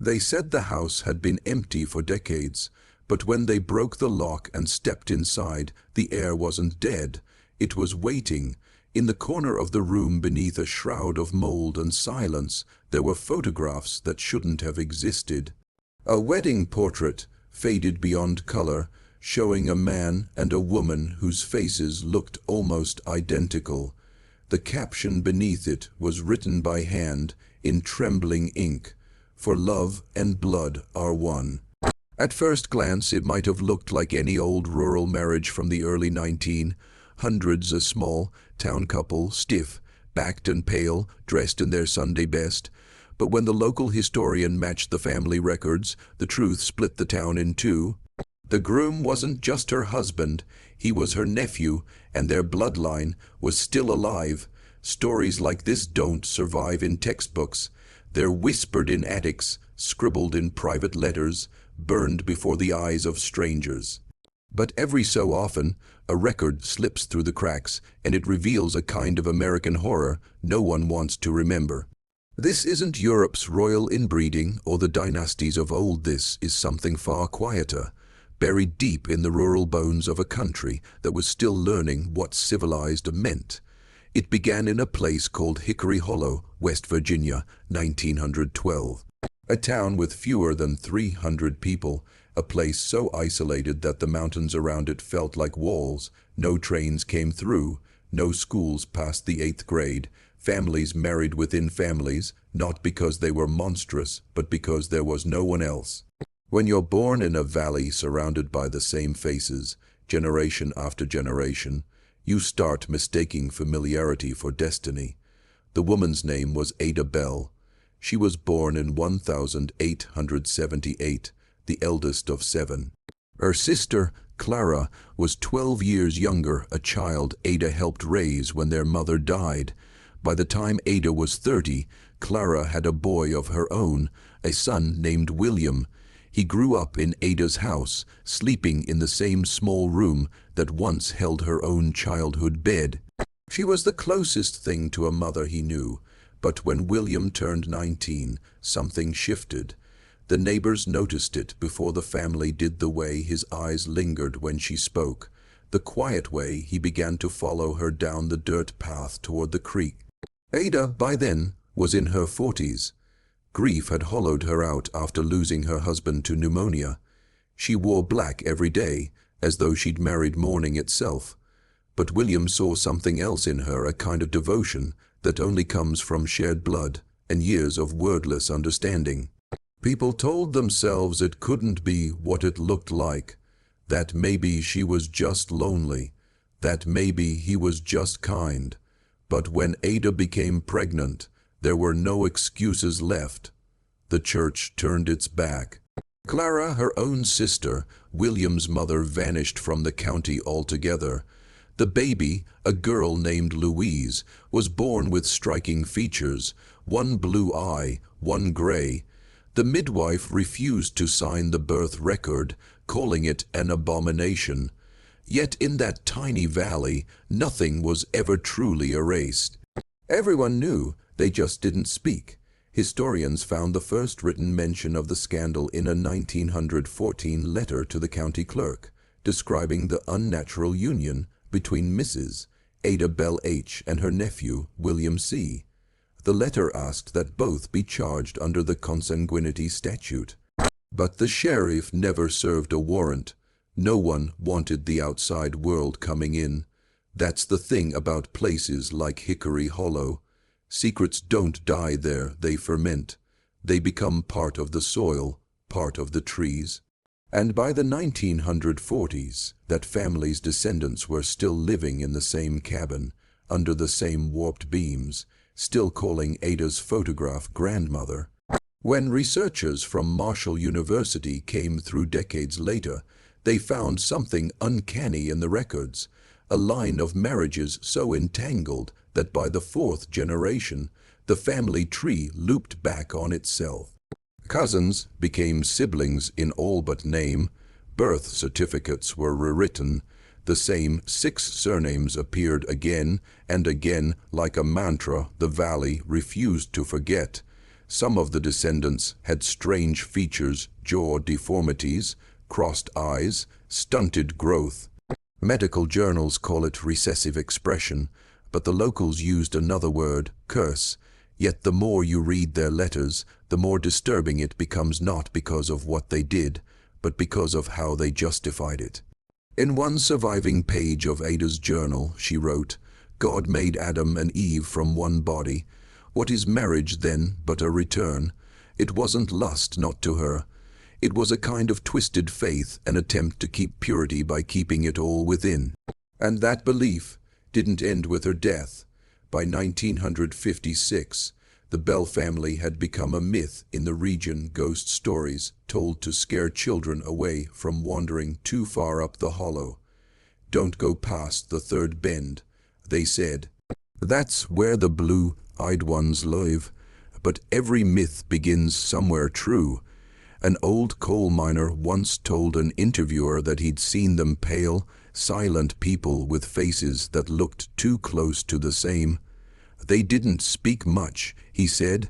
They said the house had been empty for decades, but when they broke the lock and stepped inside, the air wasn't dead. It was waiting. In the corner of the room, beneath a shroud of mold and silence, there were photographs that shouldn't have existed. A wedding portrait, faded beyond color, showing a man and a woman whose faces looked almost identical. The caption beneath it was written by hand, in trembling ink, "For love and blood are one." At first glance, it might have looked like any old rural marriage from the early 1900s, a small town couple, stiff, backed and pale, dressed in their Sunday best. But when the local historian matched the family records, the truth split the town in two. The groom wasn't just her husband, he was her nephew, and their bloodline was still alive. Stories like this don't survive in textbooks. They're whispered in attics, scribbled in private letters, burned before the eyes of strangers. But every so often, a record slips through the cracks, and it reveals a kind of American horror no one wants to remember. This isn't Europe's royal inbreeding or the dynasties of old. This is something far quieter, buried deep in the rural bones of a country that was still learning what civilized meant. It began in a place called Hickory Hollow, West Virginia, 1912. A town with fewer than 300 people, a place so isolated that the mountains around it felt like walls. No trains came through, no schools past the 8th grade, families married within families, not because they were monstrous, but because there was no one else. When you're born in a valley surrounded by the same faces, generation after generation, you start mistaking familiarity for destiny. The woman's name was Belle. She was born in 1878, the eldest of 7. Her sister, Clara, was 12 years younger, a child Ada helped raise when their mother died. By the time Ada was 30, Clara had a boy of her own, a son named William. He grew up in Ada's house, sleeping in the same small room that once held her own childhood bed. She was the closest thing to a mother he knew. But when William turned 19, something shifted. The neighbors noticed it before the family did. The way his eyes lingered when she spoke, the quiet way he began to follow her down the dirt path toward the creek. Ada, by then, was in her 40s. Grief had hollowed her out after losing her husband to pneumonia. She wore black every day, as though she'd married mourning itself. But William saw something else in her, a kind of devotion that only comes from shared blood and years of wordless understanding. People told themselves it couldn't be what it looked like, that maybe she was just lonely, that maybe he was just kind. But when Ada became pregnant, there were no excuses left. The church turned its back. Clara, her own sister, William's mother, vanished from the county altogether. The baby, a girl named Louise, was born with striking features, one blue eye, one gray. The midwife refused to sign the birth record, calling it an abomination. Yet in that tiny valley, nothing was ever truly erased. Everyone knew, they just didn't speak. Historians found the first written mention of the scandal in a 1914 letter to the county clerk, describing the unnatural union between Mrs. Ada Belle H. and her nephew, William C. The letter asked that both be charged under the consanguinity statute. But the sheriff never served a warrant. No one wanted the outside world coming in. That's the thing about places like Hickory Hollow. Secrets don't die there, they ferment. They become part of the soil, part of the trees. And by the 1940s, that family's descendants were still living in the same cabin, under the same warped beams, still calling Ada's photograph grandmother. When researchers from Marshall University came through decades later, they found something uncanny in the records, a line of marriages so entangled that by the 4th generation, the family tree looped back on itself. Cousins became siblings in all but name. Birth certificates were rewritten. The same 6 surnames appeared again and again like a mantra the valley refused to forget. Some of the descendants had strange features, jaw deformities, crossed eyes, stunted growth. Medical journals call it recessive expression, but the locals used another word, curse. Yet the more you read their letters, the more disturbing it becomes, not because of what they did, but because of how they justified it. In one surviving page of Ada's journal, she wrote, "God made Adam and Eve from one body. What is marriage then but a return? It wasn't lust, not to her. It was a kind of twisted faith, an attempt to keep purity by keeping it all within." And that belief didn't end with her death. By 1956, the Belle family had become a myth in the region, ghost stories told to scare children away from wandering too far up the hollow. "Don't go past the third bend," they said. That's where the blue-eyed ones live. But every myth begins somewhere true. An old coal miner once told an interviewer that he'd seen them, pale, silent people with faces that looked too close to the same. They didn't speak much, he said,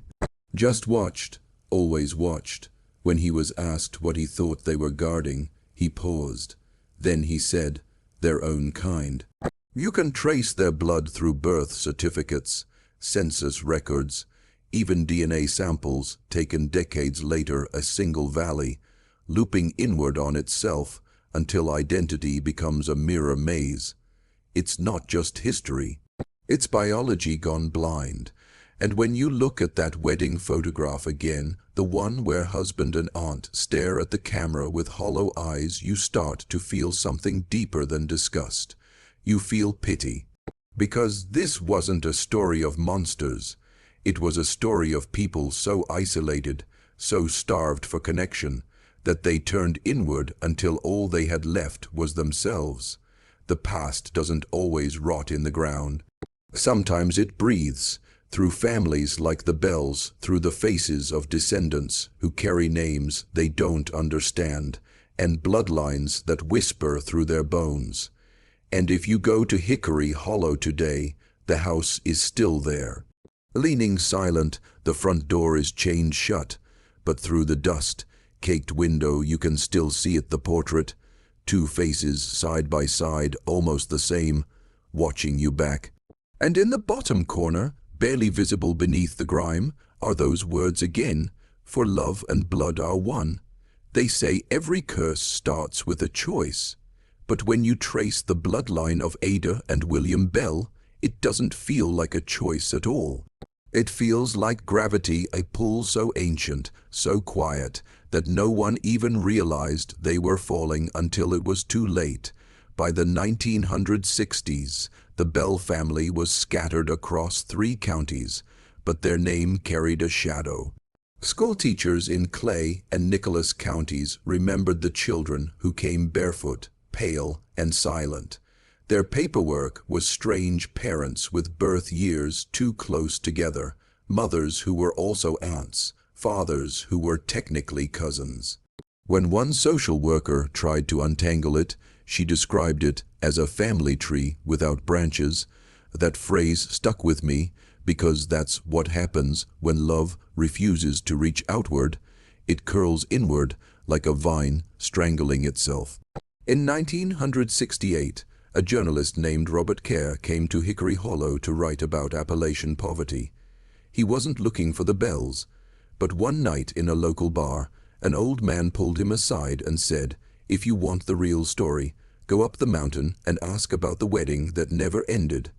just watched, always watched. When he was asked what he thought they were guarding, he paused. Then he said, "Their own kind." You can trace their blood through birth certificates, census records, even DNA samples taken decades later, a single valley, looping inward on itself until identity becomes a mirror maze. It's not just history. It's biology gone blind. And when you look at that wedding photograph again, the one where husband and aunt stare at the camera with hollow eyes, you start to feel something deeper than disgust. You feel pity. Because this wasn't a story of monsters. It was a story of people so isolated, so starved for connection, that they turned inward until all they had left was themselves. The past doesn't always rot in the ground. Sometimes it breathes, through families like the Belles, through the faces of descendants who carry names they don't understand, and bloodlines that whisper through their bones. And if you go to Hickory Hollow today, the house is still there. Leaning silent, the front door is chained shut, but through the dust-caked window you can still see it, the portrait, two faces side by side, almost the same, watching you back. And in the bottom corner, barely visible beneath the grime, are those words again, "For love and blood are one." They say every curse starts with a choice. But when you trace the bloodline of Ada and William Belle, it doesn't feel like a choice at all. It feels like gravity, a pull so ancient, so quiet, that no one even realized they were falling until it was too late. By the 1960s, the Belle family was scattered across 3 counties, but their name carried a shadow. Schoolteachers in Clay and Nicholas counties remembered the children who came barefoot, pale and silent. Their paperwork was strange parents with birth years too close together, mothers who were also aunts, fathers who were technically cousins. When one social worker tried to untangle it, she described it as a family tree without branches. That phrase stuck with me because that's what happens when love refuses to reach outward. It curls inward like a vine strangling itself. In 1968, a journalist named Robert Kerr came to Hickory Hollow to write about Appalachian poverty. He wasn't looking for the Belles, but one night in a local bar, an old man pulled him aside and said, "If you want the real story, go up the mountain and ask about the wedding that never ended."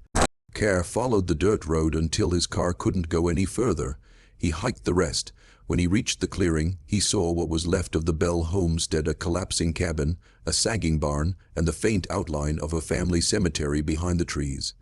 Kerr followed the dirt road until his car couldn't go any further. He hiked the rest. When he reached the clearing, he saw what was left of the Belle homestead, a collapsing cabin, a sagging barn, and the faint outline of a family cemetery behind the trees.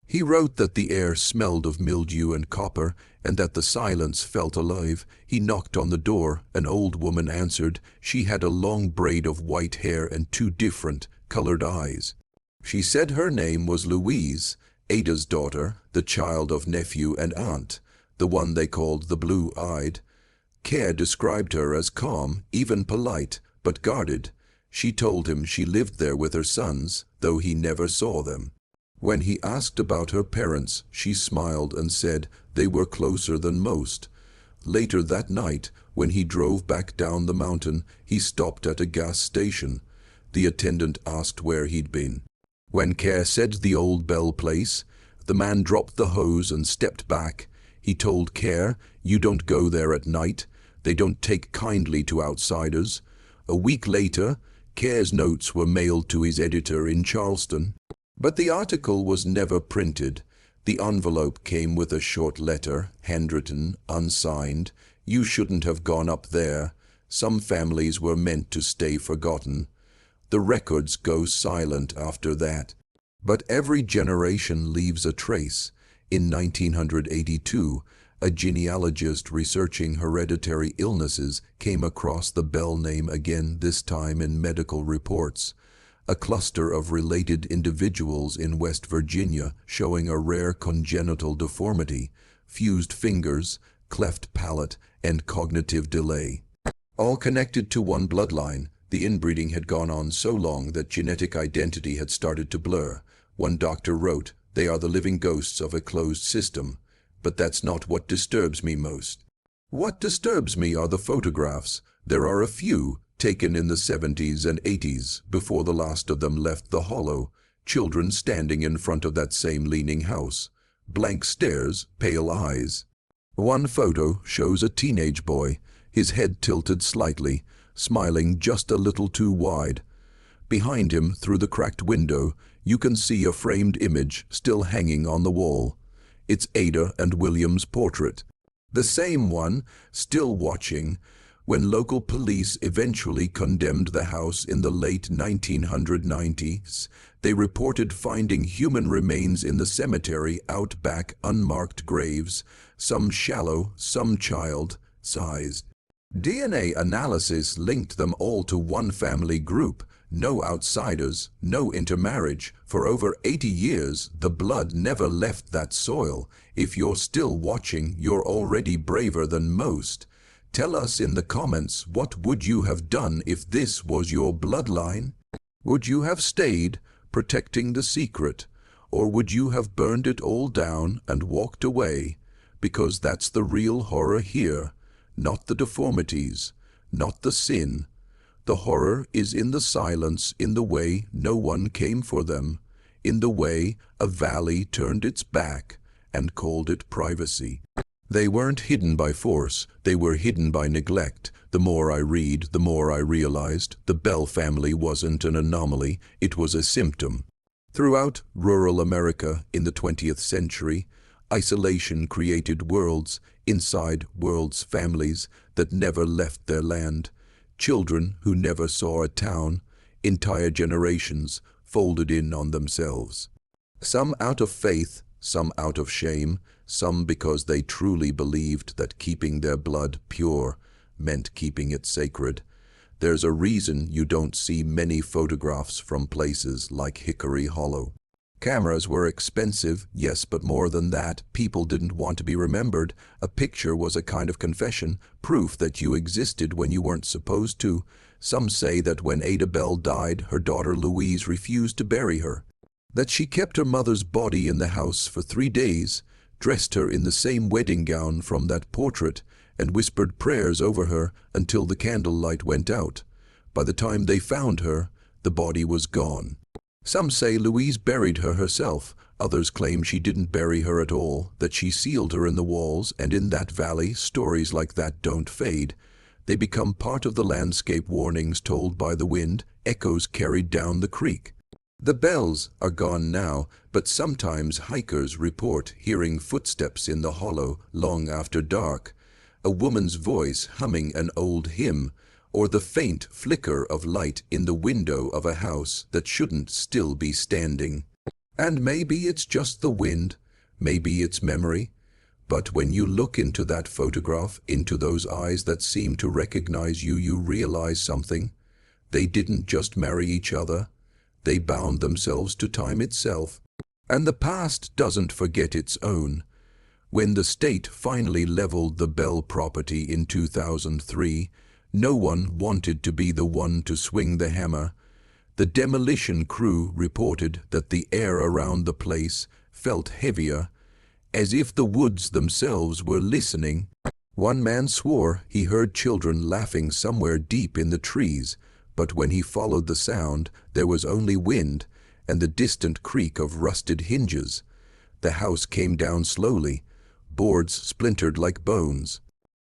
He wrote that the air smelled of mildew and copper, and that the silence felt alive. He knocked on the door. An old woman answered. She had a long braid of white hair and 2 different, colored eyes. She said her name was Louise, Ada's daughter, the child of nephew and aunt, the one they called the blue-eyed. Kerr described her as calm, even polite, but guarded. She told him she lived there with her sons, though he never saw them. When he asked about her parents, she smiled and said they were closer than most. Later that night, when he drove back down the mountain, he stopped at a gas station. The attendant asked where he'd been. When Kerr said the old Belle place, the man dropped the hose and stepped back. He told Kerr, "You don't go there at night. They don't take kindly to outsiders." A week later, Kerr's notes were mailed to his editor in Charleston. But the article was never printed. The envelope came with a short letter, handwritten, unsigned. "You shouldn't have gone up there. Some families were meant to stay forgotten." The records go silent after that. But every generation leaves a trace. In 1982, a genealogist researching hereditary illnesses came across the Belle name again, this time in medical reports. A cluster of related individuals in West Virginia showing a rare congenital deformity, fused fingers, cleft palate, and cognitive delay. All connected to one bloodline. The inbreeding had gone on so long that genetic identity had started to blur. One doctor wrote, "They are the living ghosts of a closed system." But that's not what disturbs me most. What disturbs me are the photographs. There are a few, taken in the 70s and 80s, before the last of them left the hollow. Children standing in front of that same leaning house. Blank stares, pale eyes. One photo shows a teenage boy, his head tilted slightly, smiling just a little too wide. Behind him, through the cracked window, you can see a framed image still hanging on the wall. It's Ada and William's portrait. The same one, still watching, when local police eventually condemned the house in the late 1990s. They reported finding human remains in the cemetery out back, unmarked graves, some shallow, some child-sized. DNA analysis linked them all to one family group. No outsiders, no intermarriage. For over 80 years, the blood never left that soil. If you're still watching, you're already braver than most. Tell us in the comments, what would you have done if this was your bloodline? Would you have stayed, protecting the secret? Or would you have burned it all down and walked away? Because that's the real horror here. Not the deformities, not the sin. The horror is in the silence, in the way no one came for them, in the way a valley turned its back and called it privacy. They weren't hidden by force, they were hidden by neglect. The more I read, the more I realized the Belle family wasn't an anomaly, it was a symptom. Throughout rural America in the 20th century, isolation created worlds, inside worlds, families that never left their land, children who never saw a town, entire generations folded in on themselves. Some out of faith, some out of shame, some because they truly believed that keeping their blood pure meant keeping it sacred. There's a reason you don't see many photographs from places like Hickory Hollow. Cameras were expensive, yes, but more than that, people didn't want to be remembered. A picture was a kind of confession, proof that you existed when you weren't supposed to. Some say that when Ada Belle died, her daughter Louise refused to bury her. That she kept her mother's body in the house for 3 days, dressed her in the same wedding gown from that portrait, and whispered prayers over her until the candlelight went out. By the time they found her, the body was gone. Some say Louise buried her herself. Others claim she didn't bury her at all, that she sealed her in the walls, and in that valley, stories like that don't fade. They become part of the landscape, warnings told by the wind, echoes carried down the creek. The Belles are gone now, but sometimes hikers report hearing footsteps in the hollow long after dark, a woman's voice humming an old hymn, or the faint flicker of light in the window of a house that shouldn't still be standing. And maybe it's just the wind, maybe it's memory, but when you look into that photograph, into those eyes that seem to recognize you, you realize something. They didn't just marry each other, they bound themselves to time itself. And the past doesn't forget its own. When the state finally leveled the Belle property in 2003, no one wanted to be the one to swing the hammer. The demolition crew reported that the air around the place felt heavier, as if the woods themselves were listening. One man swore he heard children laughing somewhere deep in the trees, but when he followed the sound, there was only wind and the distant creak of rusted hinges. The house came down slowly, boards splintered like bones.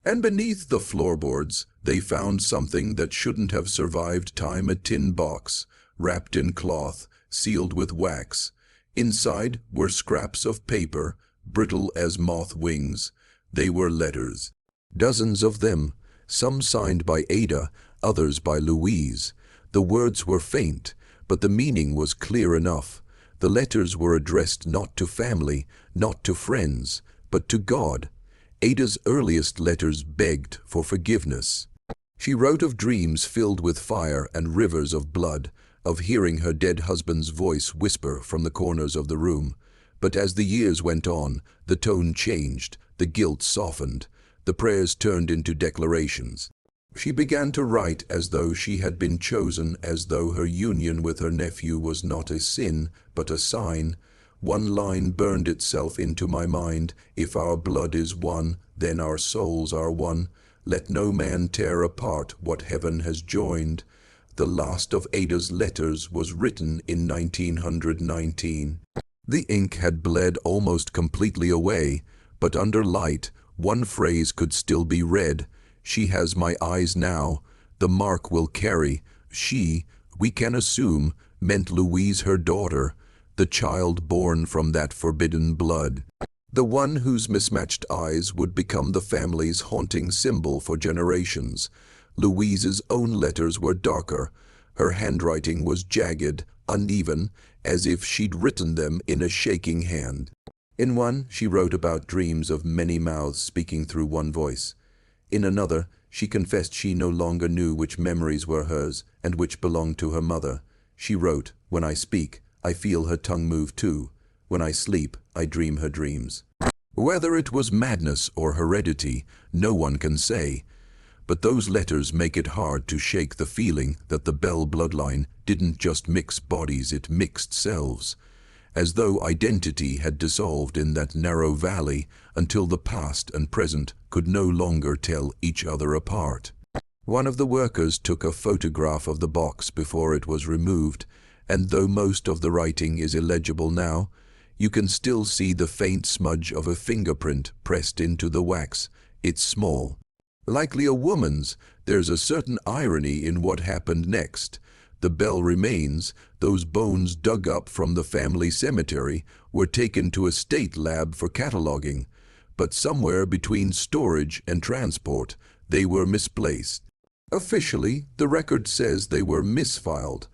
And beneath the floorboards, they found something that shouldn't have survived time, a tin box, wrapped in cloth, sealed with wax. Inside were scraps of paper, brittle as moth wings. They were letters. Dozens of them, some signed by Ada, others by Louise. The words were faint, but the meaning was clear enough. The letters were addressed not to family, not to friends, but to God. Ada's earliest letters begged for forgiveness. She wrote of dreams filled with fire and rivers of blood, of hearing her dead husband's voice whisper from the corners of the room. But as the years went on, the tone changed, the guilt softened, the prayers turned into declarations. She began to write as though she had been chosen, as though her union with her nephew was not a sin, but a sign. One line burned itself into my mind: if our blood is one, then our souls are one. Let no man tear apart what heaven has joined. The last of Ada's letters was written in 1919. The ink had bled almost completely away, but under light, one phrase could still be read. She has my eyes now. The mark will carry. She, we can assume, meant Louise, her daughter, the child born from that forbidden blood. The one whose mismatched eyes would become the family's haunting symbol for generations. Louise's own letters were darker. Her handwriting was jagged, uneven, as if she'd written them in a shaking hand. In one, she wrote about dreams of many mouths speaking through one voice. In another, she confessed she no longer knew which memories were hers and which belonged to her mother. She wrote, "When I speak, I feel her tongue move too. When I sleep, I dream her dreams." Whether it was madness or heredity, no one can say. But those letters make it hard to shake the feeling that the Belle bloodline didn't just mix bodies, it mixed selves. As though identity had dissolved in that narrow valley until the past and present could no longer tell each other apart. One of the workers took a photograph of the box before it was removed, and though most of the writing is illegible now, you can still see the faint smudge of a fingerprint pressed into the wax. It's small. Likely a woman's. There's a certain irony in what happened next. The Belle remains, those bones dug up from the family cemetery, were taken to a state lab for cataloging. But somewhere between storage and transport, they were misplaced. Officially, the record says they were misfiled.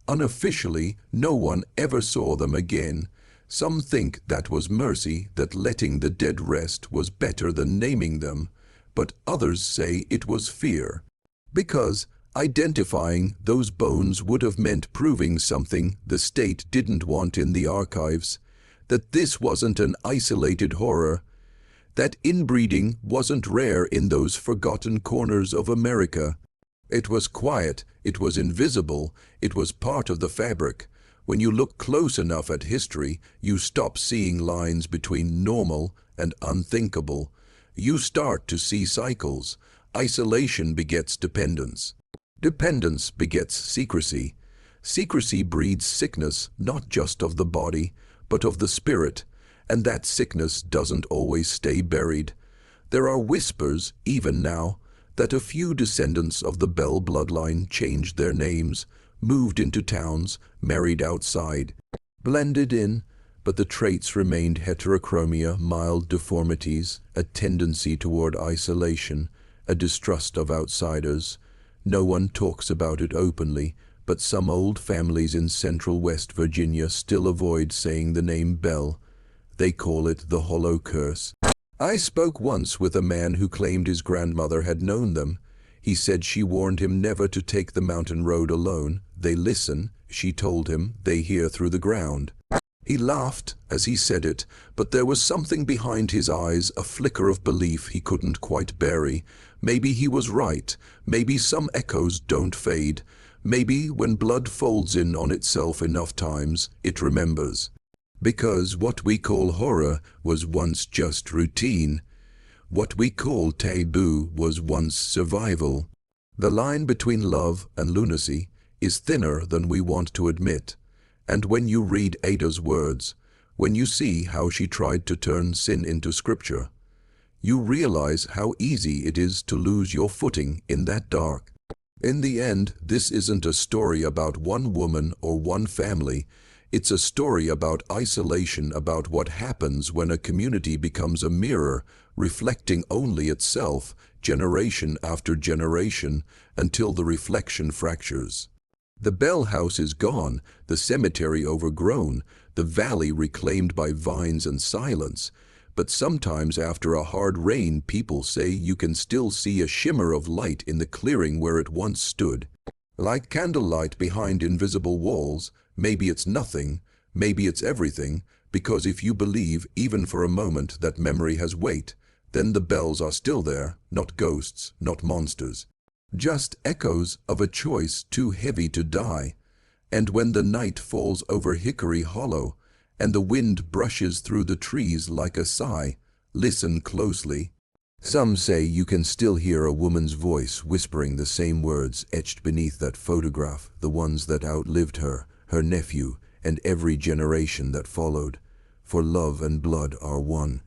Unofficially, no one ever saw them again. Some think that was mercy, that letting the dead rest was better than naming them. But others say it was fear. Because identifying those bones would have meant proving something the state didn't want in the archives. That this wasn't an isolated horror. That inbreeding wasn't rare in those forgotten corners of America. It was quiet, it was invisible, it was part of the fabric. When you look close enough at history, you stop seeing lines between normal and unthinkable. You start to see cycles. Isolation begets dependence. Dependence begets secrecy. Secrecy breeds sickness, not just of the body, but of the spirit, and that sickness doesn't always stay buried. There are whispers, even now, that a few descendants of the Belle bloodline changed their names, moved into towns, married outside, blended in, but the traits remained heterochromia, mild deformities, a tendency toward isolation, a distrust of outsiders. No one talks about it openly, but some old families in central West Virginia still avoid saying the name Belle. They call it the hollow curse. I spoke once with a man who claimed his grandmother had known them. He said she warned him never to take the mountain road alone. They listen, she told him, they hear through the ground. He laughed as he said it, but there was something behind his eyes, a flicker of belief he couldn't quite bury. Maybe he was right. Maybe some echoes don't fade. Maybe when blood folds in on itself enough times, it remembers. Because what we call horror was once just routine. What we call taboo was once survival. The line between love and lunacy is thinner than we want to admit. And when you read Ada's words, when you see how she tried to turn sin into scripture, you realize how easy it is to lose your footing in that dark. In the end, this isn't a story about one woman or one family. It's a story about isolation, about what happens when a community becomes a mirror, reflecting only itself, generation after generation, until the reflection fractures. The Belle house is gone, the cemetery overgrown, the valley reclaimed by vines and silence. But sometimes after a hard rain, people say you can still see a shimmer of light in the clearing where it once stood. Like candlelight behind invisible walls, maybe it's nothing, maybe it's everything, because if you believe, even for a moment, that memory has weight, then the bells are still there, not ghosts, not monsters. Just echoes of a choice too heavy to die. And when the night falls over Hickory Hollow, and the wind brushes through the trees like a sigh, listen closely. Some say you can still hear a woman's voice whispering the same words etched beneath that photograph, the ones that outlived her, her nephew, and every generation that followed. For love and blood are one.